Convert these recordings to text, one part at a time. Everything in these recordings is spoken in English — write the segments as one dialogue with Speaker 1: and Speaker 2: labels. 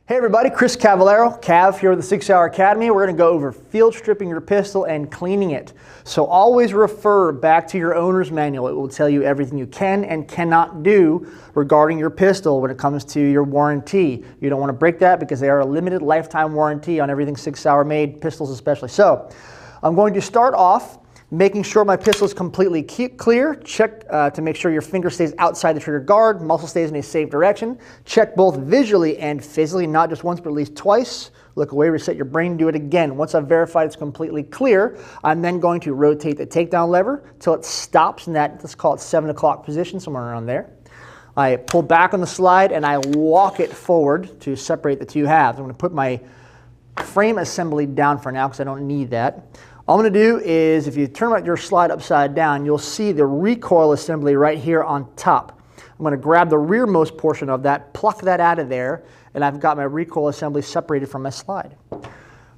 Speaker 1: Hey everybody, Chris Cavallaro, Cav here with the 6 Hour Academy. We're going to go over field stripping your pistol and cleaning it. So always refer back to your owner's manual. It will tell you everything you can and cannot do regarding your pistol when it comes to your warranty. You don't want to break that because they are a limited lifetime warranty on everything 6 Hour made, pistols especially. So I'm going to start off making sure my pistol is completely clear. Check to make sure your finger stays outside the trigger guard, muzzle stays in a safe direction. Check both visually and physically, not just once but at least twice. Look away, reset your brain, do it again. Once I've verified it's completely clear, I'm then going to rotate the takedown lever till it stops in that, let's call it 7 o'clock position, somewhere around there. I pull back on the slide and I walk it forward to separate the two halves. I'm going to put my frame assembly down for now because I don't need that. All I'm going to do is, if you turn your slide upside down, you'll see the recoil assembly right here on top. I'm going to grab the rearmost portion of that, pluck that out of there, and I've got my recoil assembly separated from my slide.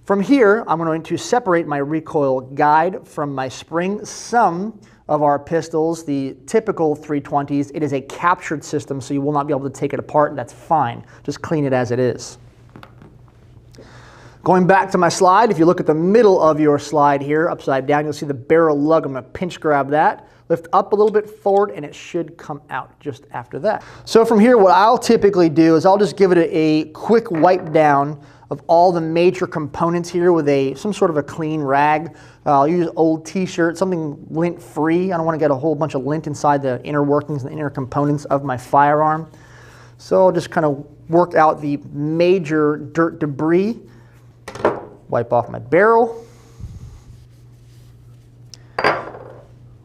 Speaker 1: From here, I'm going to separate my recoil guide from my spring. Some of our pistols, the typical 320s, it is a captured system, so you will not be able to take it apart, and that's fine. Just clean it as it is. Going back to my slide, if you look at the middle of your slide here, upside down, you'll see the barrel lug. I'm going to pinch grab that, lift up a little bit forward, and it should come out just after that. So from here, what I'll typically do is I'll just give it a quick wipe down of all the major components here with some sort of a clean rag. I'll use old t-shirt, something lint-free. I don't want to get a whole bunch of lint inside the inner workings and the inner components of my firearm. So I'll just kind of work out the major dirt debris. Wipe off my barrel,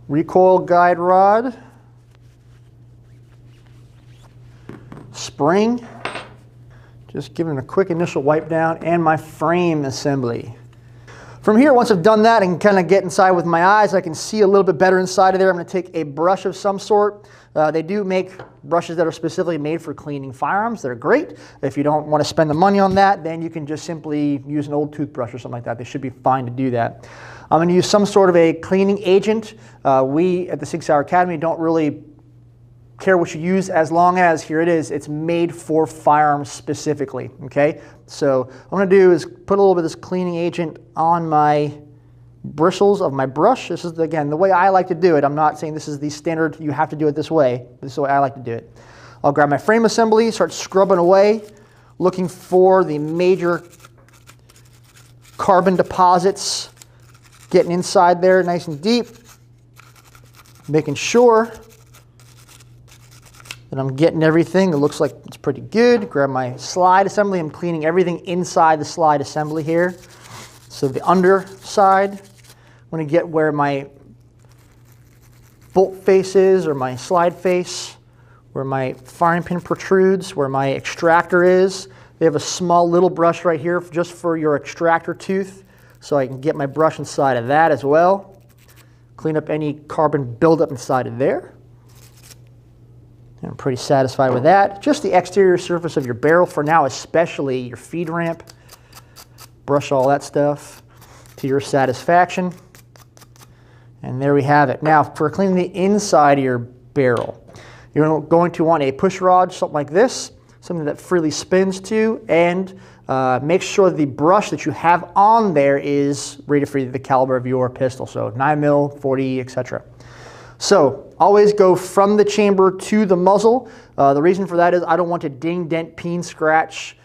Speaker 1: recoil guide rod, spring, just giving it a quick initial wipe down, and my frame assembly. From here, once I've done that, I can kind of get inside with my eyes. I can see a little bit better inside of there. I'm going to take a brush of some sort. They do make brushes that are specifically made for cleaning firearms. They're great. If you don't want to spend the money on that, then you can just simply use an old toothbrush or something like that. They should be fine to do that. I'm going to use some sort of a cleaning agent. We at the 6 Hour Academy don't really care what you use as long as, here it is, it's made for firearms specifically, okay? So what I'm going to do is put a little bit of this cleaning agent on my bristles of my brush. This is, again, the way I like to do it. I'm not saying this is the standard, you have to do it this way. This is the way I like to do it. I'll grab my frame assembly, start scrubbing away, looking for the major carbon deposits, getting inside there nice and deep, making sure that I'm getting everything that looks like it's pretty good. Grab my slide assembly. I'm cleaning everything inside the slide assembly here. So the underside, I'm going to get where my bolt face is, or my slide face, where my firing pin protrudes, where my extractor is. They have a small little brush right here just for your extractor tooth, so I can get my brush inside of that as well. Clean up any carbon buildup inside of there. I'm pretty satisfied with that. Just the exterior surface of your barrel for now, especially your feed ramp. Brush all that stuff to your satisfaction. And there we have it. Now, for cleaning the inside of your barrel, you're going to want a push rod, something like this, something that freely spins to, and make sure the brush that you have on there is rated for the caliber of your pistol, so 9mm, 40, etc. So always go from the chamber to the muzzle. The reason for that is I don't want to ding, dent, peen, scratch,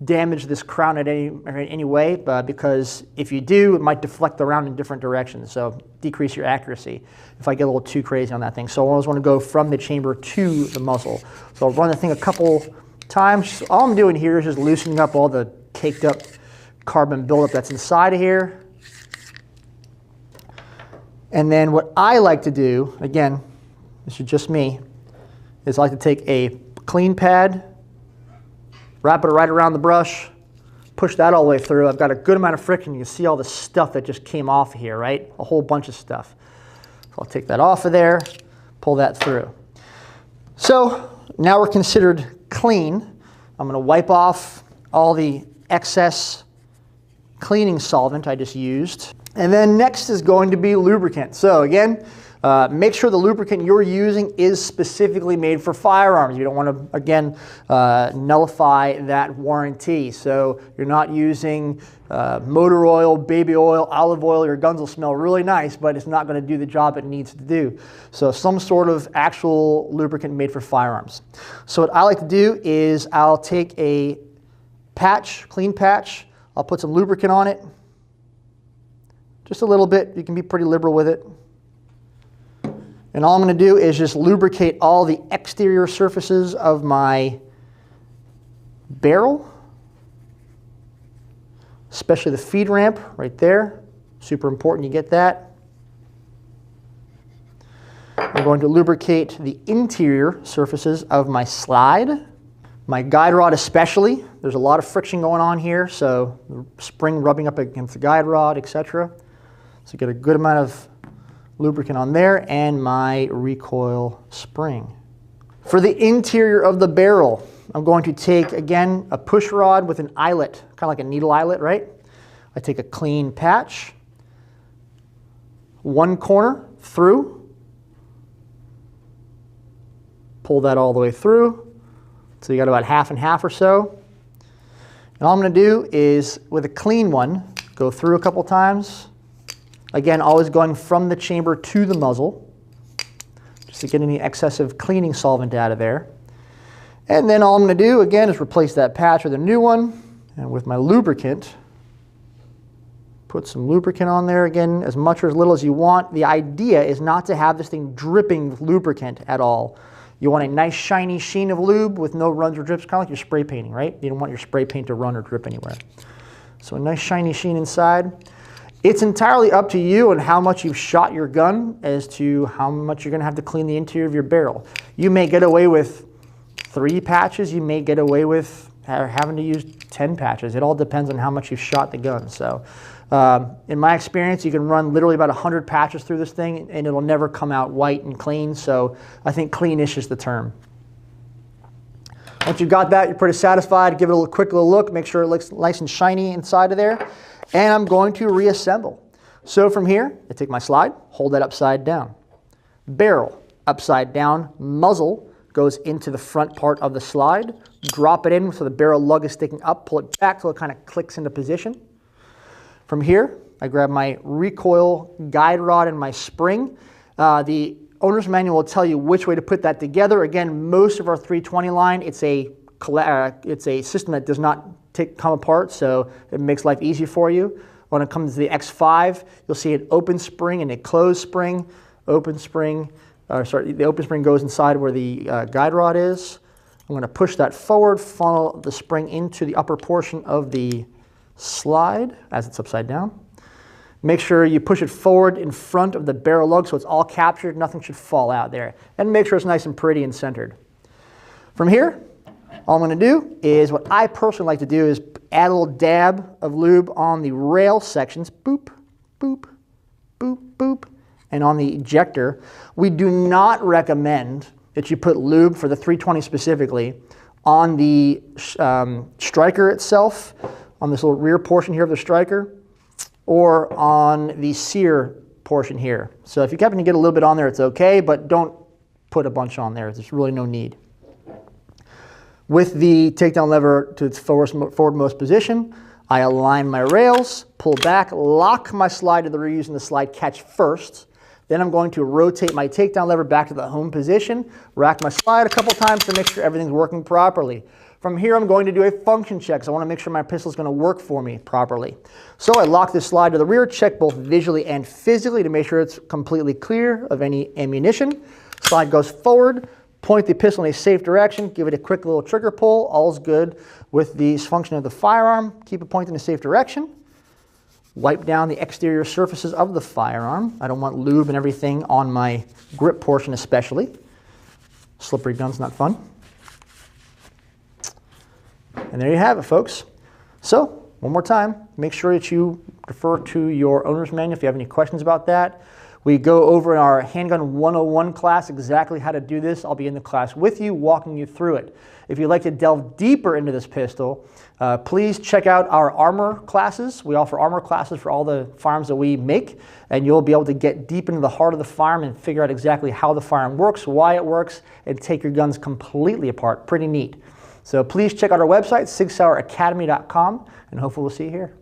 Speaker 1: damage this crown in any way, because if you do, it might deflect the round in different directions, so decrease your accuracy if I get a little too crazy on that thing. So I always want to go from the chamber to the muzzle. So I'll run the thing a couple times. All I'm doing here is just loosening up all the caked up carbon buildup that's inside of here. And then what I like to do, again, this is just me, is I like to take a clean pad, wrap it right around the brush, push that all the way through. I've got a good amount of friction. You can see all the stuff that just came off of here, right? A whole bunch of stuff. So I'll take that off of there, pull that through. So now we're considered clean. I'm going to wipe off all the excess cleaning solvent I just used. And then next is going to be lubricant. So again, Make sure the lubricant you're using is specifically made for firearms. You don't want to, again, nullify that warranty. So you're not using motor oil, baby oil, olive oil. Your guns will smell really nice, but it's not going to do the job it needs to do. So some sort of actual lubricant made for firearms. So what I like to do is I'll take a patch, clean patch. I'll put some lubricant on it. Just a little bit. You can be pretty liberal with it. And all I'm going to do is just lubricate all the exterior surfaces of my barrel, especially the feed ramp right there. Super important you get that. I'm going to lubricate the interior surfaces of my slide, my guide rod especially. There's a lot of friction going on here, so the spring rubbing up against the guide rod, etc. So get a good amount of lubricant on there, and my recoil spring. For the interior of the barrel, I'm going to take, again, a push rod with an eyelet, kind of like a needle eyelet, right? I take a clean patch, one corner through, pull that all the way through, so you got about half and half or so. And all I'm going to do is, with a clean one, go through a couple times. Again, always going from the chamber to the muzzle, just to get any excessive cleaning solvent out of there. And then all I'm going to do, again, is replace that patch with a new one. And with my lubricant, put some lubricant on there, again, as much or as little as you want. The idea is not to have this thing dripping with lubricant at all. You want a nice shiny sheen of lube with no runs or drips, kind of like your spray painting, right? You don't want your spray paint to run or drip anywhere. So a nice shiny sheen inside. It's entirely up to you on how much you've shot your gun as to how much you're going to have to clean the interior of your barrel. You may get away with 3 patches. You may get away with having to use 10 patches. It all depends on how much you've shot the gun. So in my experience, you can run literally about 100 patches through this thing and it'll never come out white and clean. So I think cleanish is the term. Once you've got that, you're pretty satisfied. Give it a quick little look. Make sure it looks nice and shiny inside of there. And I'm going to reassemble. So from here, I take my slide, hold that upside down. Barrel, upside down. Muzzle goes into the front part of the slide. Drop it in so the barrel lug is sticking up. Pull it back so it kind of clicks into position. From here, I grab my recoil guide rod and my spring. The owner's manual will tell you which way to put that together. Again, most of our 320 line, it's a system that does not come apart, so it makes life easy for you. When it comes to the X5, you'll see an open spring and a closed spring. The open spring goes inside where the guide rod is. I'm going to push that forward, funnel the spring into the upper portion of the slide as it's upside down. Make sure you push it forward in front of the barrel lug so it's all captured. Nothing should fall out there. And make sure it's nice and pretty and centered. From here, all I'm going to do is, what I personally like to do is add a little dab of lube on the rail sections. Boop, boop, boop, boop. And on the ejector, we do not recommend that you put lube, for the 320 specifically, on the striker itself, on this little rear portion here of the striker, or on the sear portion here. So if you happen to get a little bit on there, it's okay, but don't put a bunch on there. There's really no need. With the takedown lever to its forwardmost position, I align my rails, pull back, lock my slide to the rear using the slide catch first. Then I'm going to rotate my takedown lever back to the home position, rack my slide a couple times to make sure everything's working properly. From here, I'm going to do a function check, so I want to make sure my pistol is going to work for me properly. So I lock this slide to the rear, check both visually and physically to make sure it's completely clear of any ammunition. Slide goes forward. Point the pistol in a safe direction, give it a quick little trigger pull. All's good with the function of the firearm. Keep it pointed in a safe direction. Wipe down the exterior surfaces of the firearm. I don't want lube and everything on my grip portion especially. Slippery gun's not fun. And there you have it, folks. So, one more time, make sure that you refer to your owner's manual if you have any questions about that. We go over in our Handgun 101 class exactly how to do this. I'll be in the class with you, walking you through it. If you'd like to delve deeper into this pistol, please check out our armor classes. We offer armor classes for all the firearms that we make, and you'll be able to get deep into the heart of the firearm and figure out exactly how the firearm works, why it works, and take your guns completely apart. Pretty neat. So please check out our website, sigsauracademy.com, and hopefully we'll see you here.